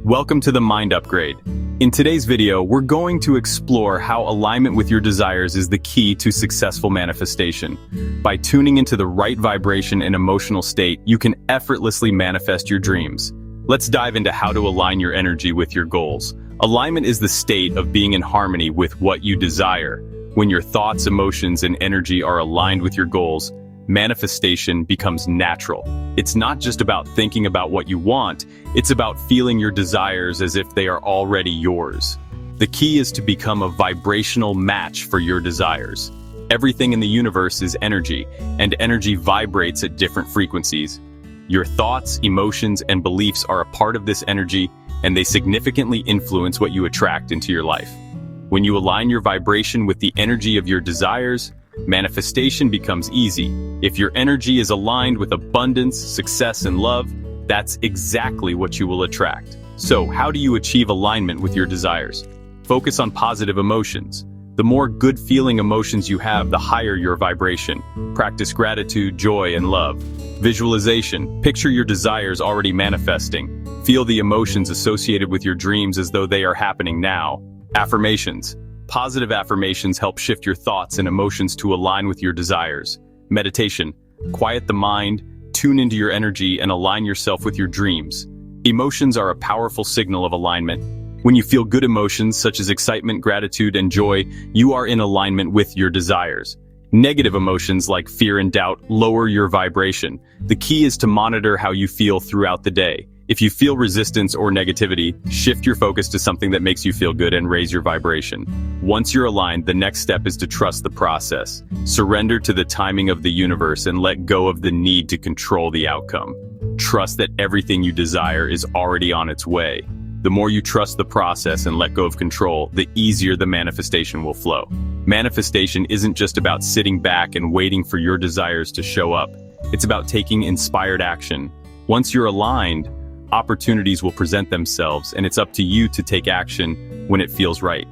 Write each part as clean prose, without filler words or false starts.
Welcome to the Mind Upgrade. In today's video, we're going to explore how alignment with your desires is the key to successful manifestation. By tuning into the right vibration and emotional state, you can effortlessly manifest your dreams. Let's dive into how to align your energy with your goals. Alignment is the state of being in harmony with what you desire. When your thoughts, emotions, and energy are aligned with your goals, manifestation becomes natural. It's not just about thinking about what you want, it's about feeling your desires as if they are already yours. The key is to become a vibrational match for your desires. Everything in the universe is energy, and energy vibrates at different frequencies. Your thoughts, emotions, and beliefs are a part of this energy, and they significantly influence what you attract into your life. When you align your vibration with the energy of your desires, manifestation becomes easy. If your energy is aligned with abundance, success, and love, that's exactly what you will attract. So, how do you achieve alignment with your desires? Focus on positive emotions. The more good-feeling emotions you have, the higher your vibration. Practice gratitude, joy, and love. Visualization. Picture your desires already manifesting. Feel the emotions associated with your dreams as though they are happening now. Affirmations. Positive affirmations help shift your thoughts and emotions to align with your desires. Meditation. Quiet the mind, tune into your energy, and align yourself with your dreams. Emotions are a powerful signal of alignment. When you feel good emotions such as excitement, gratitude, and joy, you are in alignment with your desires. Negative emotions like fear and doubt lower your vibration. The key is to monitor how you feel throughout the day. If you feel resistance or negativity, shift your focus to something that makes you feel good and raise your vibration. Once you're aligned, the next step is to trust the process. Surrender to the timing of the universe and let go of the need to control the outcome. Trust that everything you desire is already on its way. The more you trust the process and let go of control, the easier the manifestation will flow. Manifestation isn't just about sitting back and waiting for your desires to show up. It's about taking inspired action. Once you're aligned, opportunities will present themselves, and it's up to you to take action when it feels right.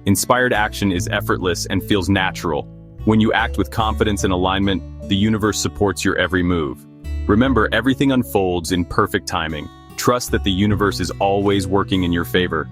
Inspired action is effortless and feels natural. When you act with confidence and alignment, the universe supports your every move. Remember, everything unfolds in perfect timing. Trust that the universe is always working in your favor.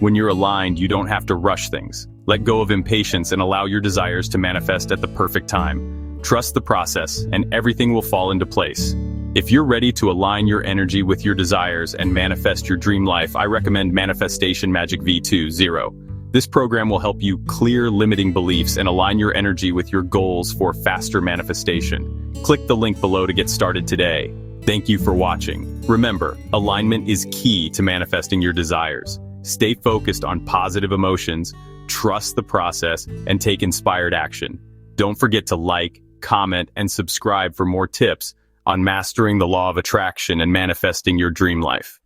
When you're aligned, you don't have to rush things. Let go of impatience and allow your desires to manifest at the perfect time. Trust the process, and everything will fall into place. If you're ready to align your energy with your desires and manifest your dream life, I recommend Manifestation Magic V2.0. This program will help you clear limiting beliefs and align your energy with your goals for faster manifestation. Click the link below to get started today. Thank you for watching. Remember, alignment is key to manifesting your desires. Stay focused on positive emotions, trust the process, and take inspired action. Don't forget to like, comment, and subscribe for more tips on mastering the law of attraction and manifesting your dream life.